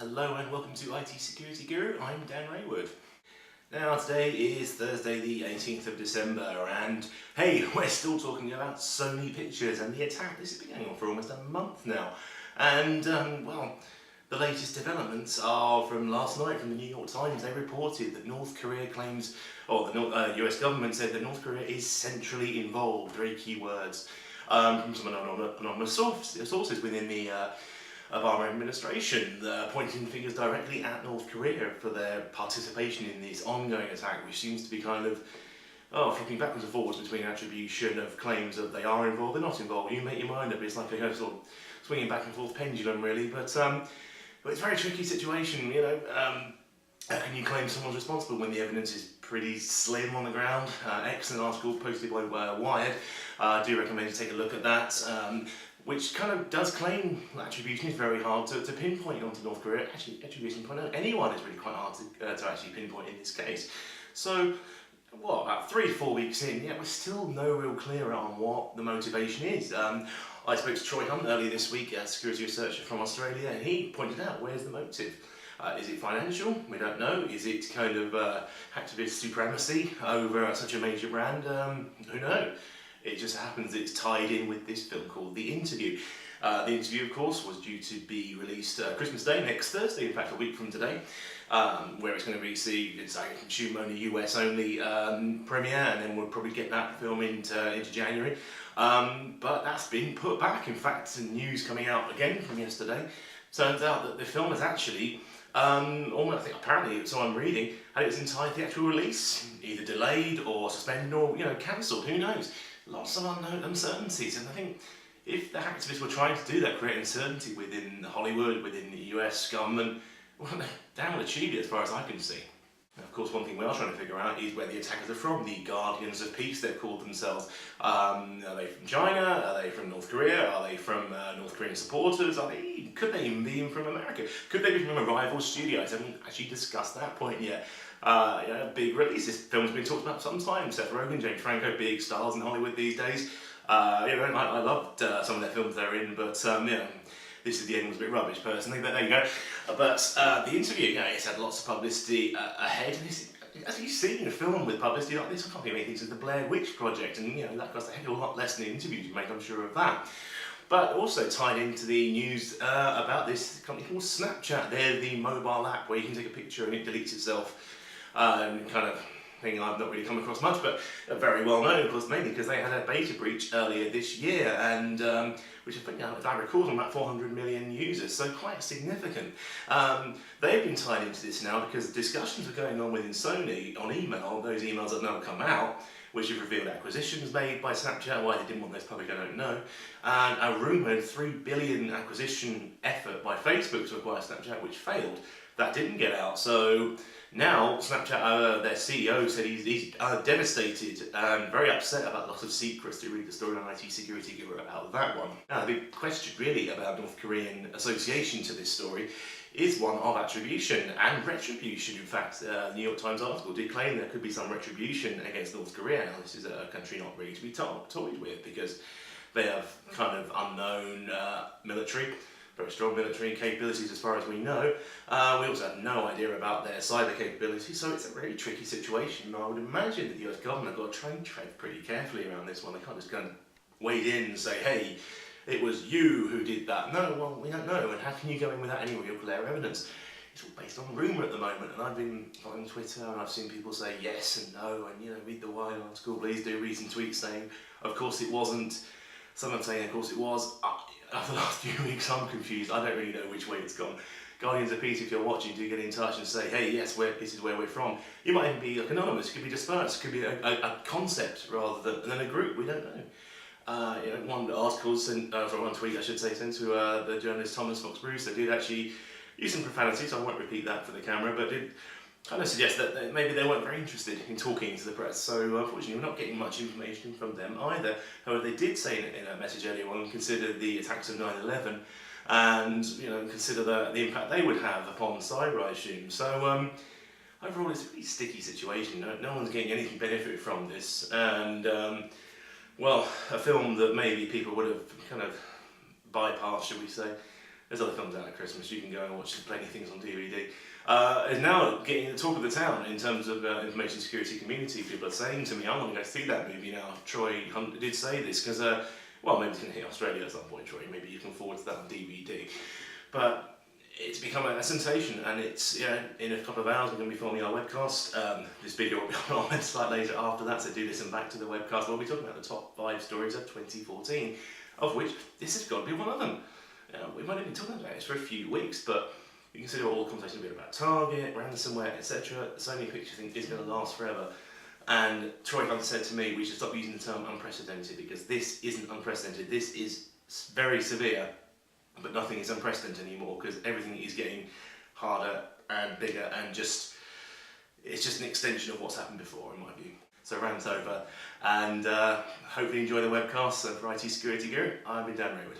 Hello and welcome to IT Security Guru. I'm Dan Raywood. Now today is Thursday the 18th of December and hey, we're still talking about Sony Pictures and the attack. This has been going on for almost a month now. And well, the latest developments are from last night from the New York Times. They reported that North Korea claims, or the US government said that North Korea is centrally involved, very key words, from some anonymous sources within the Obama administration, pointing fingers directly at North Korea for their participation in this ongoing attack, which seems to be kind of flipping backwards and forwards between attribution of claims that they are involved, they're not involved. You make your mind up. It's like a sort of swinging back and forth pendulum, really. But it's a very tricky situation. You know, how can you claim someone's responsible when the evidence is pretty slim on the ground? Excellent article posted by Wired. I do recommend you take a look at that. Which kind of does claim attribution is very hard to pinpoint onto North Korea. Actually, attribution point out anyone is really quite hard to actually pinpoint in this case. So, what, about 3 to 4 weeks in, yeah, we're still no real clear on what the motivation is. I spoke to Troy Hunt earlier this week, a security researcher from Australia, and he pointed out, where's the motive? Is it financial? We don't know. Is it kind of activist supremacy over such a major brand? Who knows? It just happens it's tied in with this film called The Interview. The Interview, of course, was due to be released Christmas Day, next Thursday, in fact a week from today, where it's going to receive its consumer-only, US-only premiere, and then we'll probably get that film into January. But that's been put back. In fact, some news coming out again from yesterday. Turns out that the film has actually, I think apparently, so I'm reading, had its entire theatrical release either delayed or suspended or cancelled. Who knows? Lots of unknown uncertainties, and I think if the activists were trying to do that, create uncertainty within Hollywood, within the US government, well, they damn well achieved it as far as I can see. Now, of course, one thing we are trying to figure out is where the attackers are from, the Guardians of Peace, they've called themselves. Are they from China? Are they from North Korea? Are they from North Korean supporters? Could they even be from America? Could they be from a rival studio? I haven't actually discussed that point yet. Big release. This film's been talked about for some time. Seth Rogen, James Franco, big stars in Hollywood these days. I loved some of their films they're in, but this is the end was a bit rubbish personally, but there you go. But The Interview, it's had lots of publicity ahead. And as you've seen a film with publicity like this, I can't think of anything to the Blair Witch Project, and that costs a heck of a lot less than the interviews you make, I'm sure of that. But also tied into the news about this company called Snapchat. They're the mobile app where you can take a picture and it deletes itself. Kind of thing I've not really come across much, but very well known, of course, mainly because they had a beta breach earlier this year, and which I think, if I recall, on about 400 million users, so quite significant. They've been tied into this now because discussions are going on within Sony on email. Those emails have now come out, which have revealed acquisitions made by Snapchat. Why they didn't want those public, I don't know. And a rumoured $3 billion acquisition effort by Facebook to acquire Snapchat, which failed. That didn't get out. So now Snapchat, their CEO said he's devastated and very upset about lots of secrets. To read the story on IT Security Guru about that one. Now, the big question really about North Korean association to this story is one of attribution and retribution. In fact, the New York Times article did claim there could be some retribution against North Korea. Now, this is a country not really to be toyed with because they have kind of unknown military, very strong military capabilities as far as we know. We also have no idea about their cyber capabilities, so it's a really tricky situation. I would imagine that the US government have got to try and tread pretty carefully around this one. They can't just go and wade in and say, hey, it was you who did that. No, well, we don't know, and how can you go in without any real clear evidence? It's all based on rumour at the moment, and I've been on Twitter and I've seen people say yes and no, and read the Wired article, please do read some tweets saying, of course it wasn't. Someone saying, of course it was. After the last few weeks, I'm confused. I don't really know which way it's gone. Guardians of Peace, if you're watching, do get in touch and say, hey, yes, this is where we're from. You might even be anonymous, it could be dispersed, it could be a concept rather than a group, we don't know. One article one tweet I should say, sent to the journalist Thomas Fox Bruce, they did actually use some profanity, so I won't repeat that for the camera, but did kind of suggest that maybe they weren't very interested in talking to the press. So unfortunately, we're not getting much information from them either. However, they did say in a message earlier on, consider the attacks of 9/11 and consider the impact they would have upon cyber, I assume. So overall, it's a pretty sticky situation. No one's getting any benefit from this, and well, a film that maybe people would have kind of bypassed, shall we say, there's other films out at Christmas. You can go and watch plenty of things on DVD. Is now getting the talk of the town in terms of information security community. People are saying to me, I want to go see that movie now. Troy Hunt did say this because, well, maybe it's going to hit Australia at some point, Troy. Maybe you can forward to that on DVD. But it's become a sensation, and it's, in a couple of hours we're going to be filming our webcast. This video will be on our website later after that, so do listen back to the webcast. We'll be talking about the top 5 stories of 2014, of which this has got to be one of them. We might have been talking about this for a few weeks, but you consider all the conversation a bit about Target, ransomware, etc. The Sony Pictures thing is going to last forever. And Troy Hunt said to me we should stop using the term unprecedented, because this isn't unprecedented. This is very severe, but nothing is unprecedented anymore, because everything is getting harder and bigger, and it's just an extension of what's happened before, in my view. So rant over, and hopefully enjoy the webcast. So for IT Security Guru, I've been Dan Raywood.